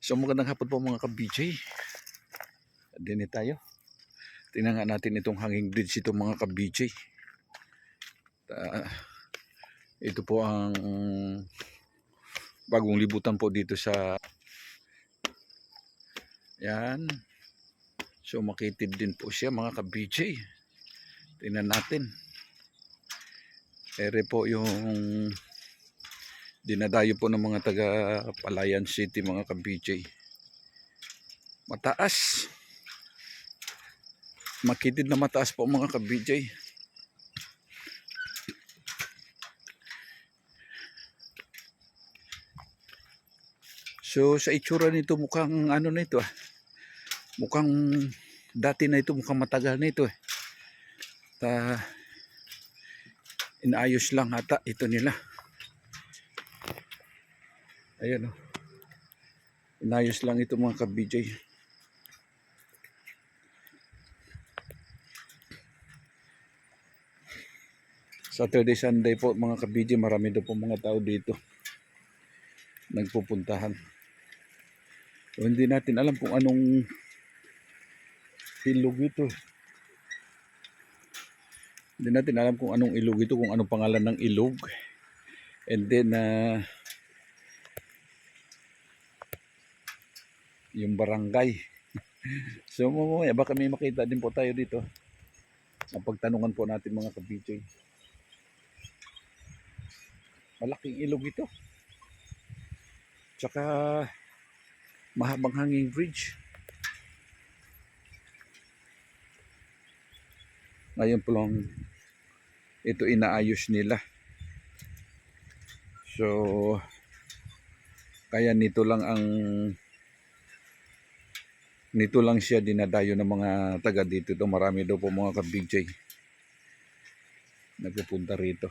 So magandang hapon po mga ka-BJ. Dini tayo. Tingnan nga natin itong hanging bridge ito mga ka-BJ. Ito po ang bagong libutan po dito sa yan. So makitid din po siya mga ka-BJ. Tingnan natin. Ere po yung dinadayo po ng mga taga Palayan City mga ka-BJ. Mataas. Makitid na mataas po mga ka-BJ. So sa itsura nito mukhang ano na ito mukhang dati na ito, mukhang matagal na ito inaayos lang ata ito nila. Ayan inayos lang ito mga ka-BJ. Saturday, Sunday po mga ka-BJ, marami daw po mga tao dito nagpupuntahan. So, hindi natin alam kung anong ilog ito. Hindi natin alam kung anong ilog ito, kung anong pangalan ng ilog. And then yung barangay. So mamaya baka may makita din po tayo dito. Mapagtanungan po natin mga ka-BJ. Malaking ilog ito. Tsaka mahabang hanging bridge. Ngayon po lang ito inaayos nila. So kaya nito lang siya dinadayo ng mga taga dito. Marami daw po mga ka-BJ nagpupunta rito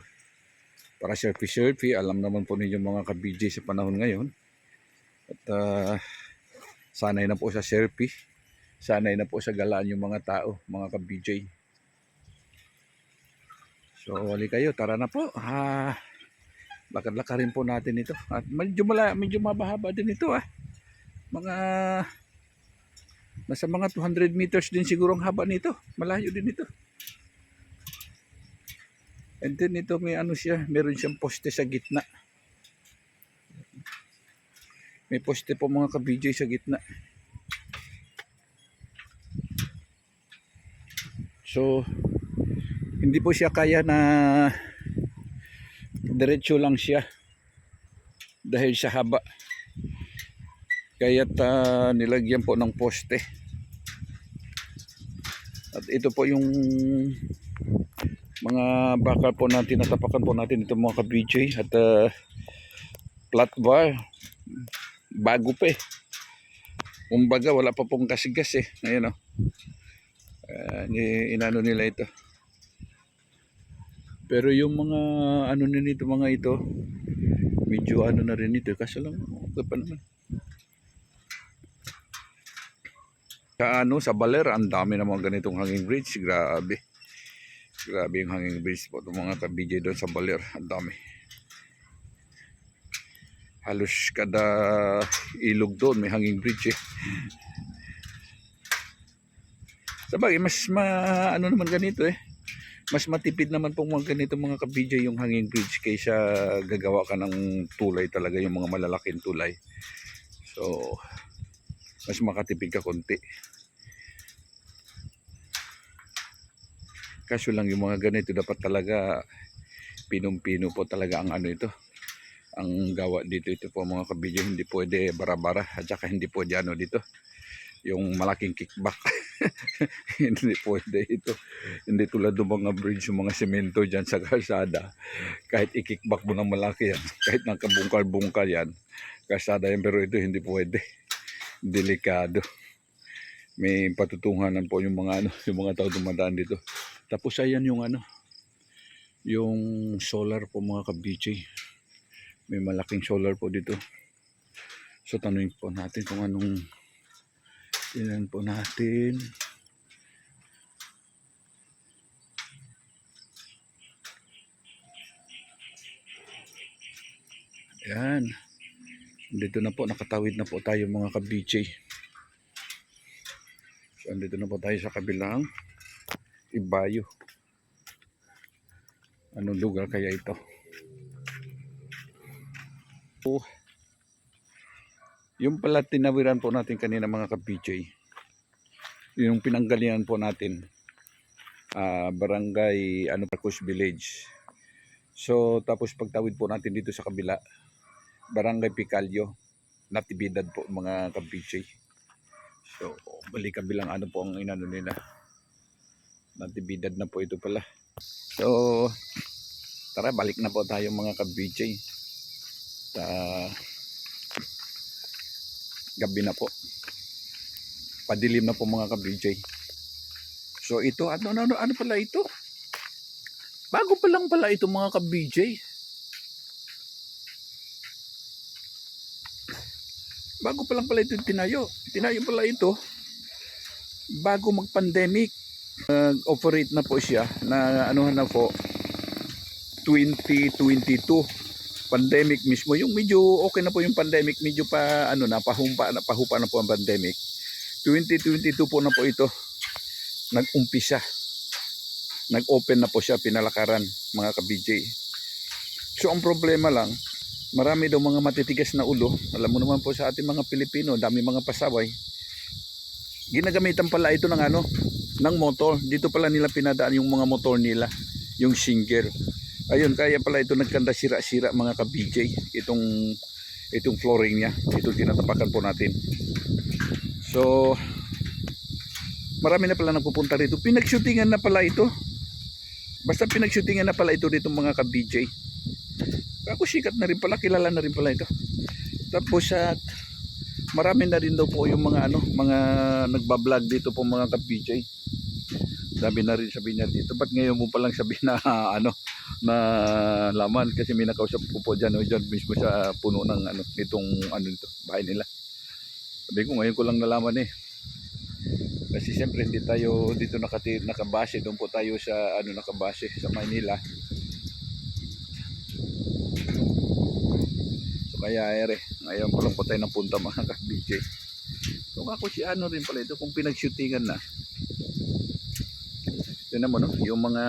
para selfie. Alam naman po ninyo mga ka-BJ sa panahon ngayon. At sanay na po sa selfie. Sanay na po sa galaan yung mga tao, mga ka-BJ. So wali kayo, tara na po. Lakad-lakarin po natin ito. At medyo mababa din ito Mga nasa mga 200 meters din siguro ang haba nito. Malayo din ito. And then ito may siya, meron siyang poste sa gitna. May poste po mga ka-BJ sa gitna. So hindi po siya kaya na diretso lang siya dahil sa haba. Kaya't nilagyan po ng poste. At ito po yung mga bakal po natin, natapakan po natin ito mga ka-BJ. At flat bar, bago pa kumbaga wala pa pong kasigas ngayon inano nila ito. Pero yung mga nito mga ito medyo na rin ito, kaso lang okay pa naman. Sa Baler ang dami ng mga ganitong hanging bridge. Grabe yung hanging bridge po itong mga ka-BJ doon sa Baler. Ang dami, halos kada ilog doon may hanging bridge Sabagay mas naman ganito mas matipid naman pong mga ganito mga ka-BJ yung hanging bridge kaysa gagawa ka ng tulay talaga, yung mga malalaking tulay. So mas makatipid ka konti. Kaso lang yung mga ganito dapat talaga pinong-pino po talaga ang ito, ang gawa dito. Ito po mga ka-BJ, hindi pwede bara-bara at saka hindi pwede dito yung malaking kickback. Hindi pwede ito. Hindi tulad ng mga bridge, yung mga semento dyan sa kalsada. Kahit i-kickback mo ng malaki yan, kahit nakabungkal-bungkal yan, kalsada yan, pero ito hindi pwede. Delikado. May patutunganan po yung mga tao dumadaan dito. Tapos ayan yung yung solar po mga ka-BJ. May malaking solar po dito. So tanungin po natin kung anong tingnan po natin. Ayan. Dito na po, nakatawid na po tayo mga ka-BJ. So, andito na po tayo sa kabilang Ibayo. Anong lugar kaya ito? So, yung pala tinawiran po natin kanina mga ka-BJ, yung pinanggalingan po natin, barangay Marcos Village. So tapos pagtawid po natin dito sa kabila, barangay Picalyo, Natividad po mga ka-BJ. So balik kabilang po ang inano nila, Natividad na po ito pala. So tara, balik na po tayo mga ka-BJ. Gabi na po, padilim na po mga ka-BJ. So ito, ano pala ito? Bago pa lang pala ito mga ka-BJ. Bago pa lang pala ito tinayo. Tinayo pala ito bago mag-pandemic. Operate na po siya na anuhan na po 2022. Pandemic mismo. Yung medyo okay na po yung pandemic. Medyo pa pahupa na po ang pandemic. 2022 po na po ito nag-umpisa. Nag-open na po siya, pinalakaran mga ka-BJ. So ang problema lang, marami daw mga matitigas na ulo. Alam mo naman po sa ating mga Pilipino, dami mga pasaway. Ginagamitan pala ito ng ng motor. Dito pala nila pinadaan yung mga motor nila, yung Singer. Ayun, kaya pala ito nagkanda sira-sira mga ka-BJ. Itong flooring niya, itong tinatapakan po natin. So marami na pala nagpupunta rito. Pinagshootingan na pala ito. Basta pinagshootingan na pala ito dito mga ka-BJ. Ako sikat na rin pala, kilala na rin pala ito. Tapos marami na rin daw po yung mga mga nagba-vlog dito po mga ka-BJ. Sabi na rin niya dito. Ba't ngayon mo palang sabi na na laman, kasi may nakausap ko po dyan mismo sa puno ng nitong ito, bahay nila. Sabi ko ngayon ko lang nalaman kasi siyempre hindi tayo dito nakabase, doon po tayo sa nakabase sa Maynila. So kaya ngayon pa lang po tayo napunta mga ka-BJ. So ako si rin pala ito kung pinagshootingan na. Tignan mo yung mga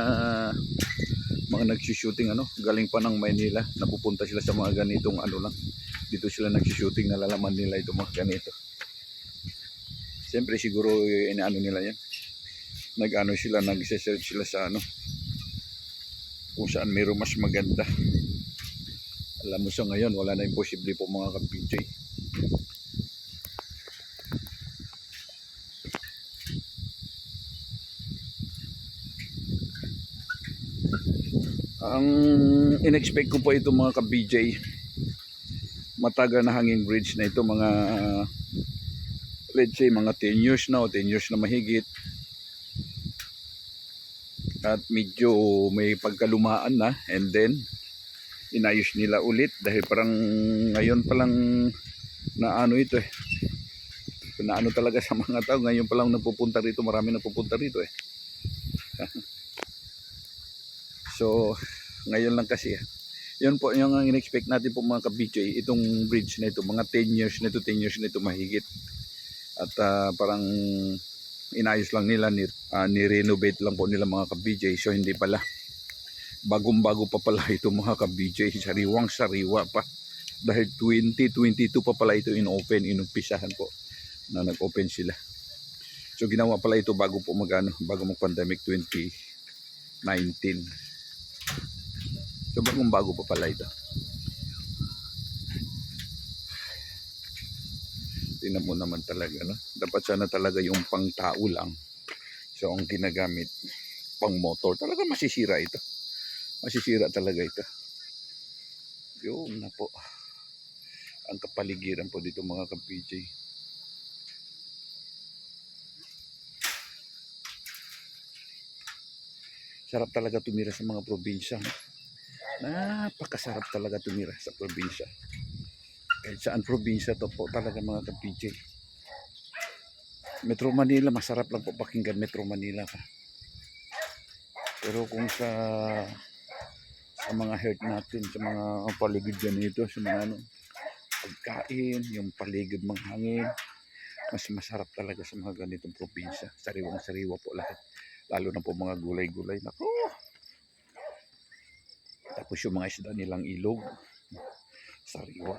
nagshooting galing pa ng Maynila, napupunta sila sa mga ganitong lang. Dito sila nagshooting, nalalaman nila ito mga ganito. Siyempre siguro nila yan. Nag-search sila sa kung saan mayroong mas maganda. Alam mo sa ngayon, wala na imposible po mga ka-BJ. Ang in-expect ko po ito mga ka-BJ, matagal na hanging bridge na ito, mga let's say mga 10 years na o 10 years na mahigit. At medyo may pagkalumaan na, and then inayos nila ulit dahil parang ngayon pa lang na ito na talaga sa mga tao. Ngayon pa lang napupunta rito, marami napupunta rito So ngayon lang kasi yun po yung in-expect natin po mga ka-BJ, itong bridge na ito, mga 10 years na ito mahigit. At parang inayos lang nila, ni-renovate lang po nila mga ka-BJ. So hindi pala, bagong-bago pa pala ito mga ka-BJ, sariwang-sariwa pa. Dahil 2022 pa pala ito inumpisahan po na nag-open sila. So ginawa pala ito bago mag-pandemic 2019. So bagong-bago pa pala ito. Tingnan mo naman talaga, dapat sana talaga yung pang tao lang. So ang ginagamit pang motor, talaga masisira ito. Masisira talaga ito. Yun na po ang kapaligiran po dito mga ka-BJ. Sarap talaga tumira sa mga probinsya. Napakasarap talaga tumira sa probinsya. Kahit saan probinsya to po talaga mga ka-BJ. Metro Manila, masarap lang po pakinggan Metro Manila ka. Pero kung sa mga health natin, sa mga paligid dyan ito, sa mga pagkain, yung paligid ng hangin. Mas masarap talaga sa mga ganitong probinsya. Sariwang-sariwa po lahat. Lalo na po mga gulay-gulay. Naku! Tapos yung mga isda nilang ilog. Sariwa.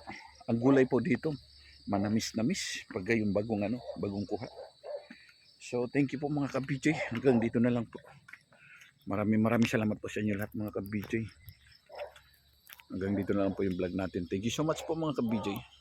Ang gulay po dito, manamis-namis. Pag yung bagong kuha. So, thank you po mga ka-BJ. Hanggang dito na lang po. Maraming salamat po sa inyo lahat mga ka-BJ. Hanggang dito na lang po yung vlog natin. Thank you so much po mga ka-BJ.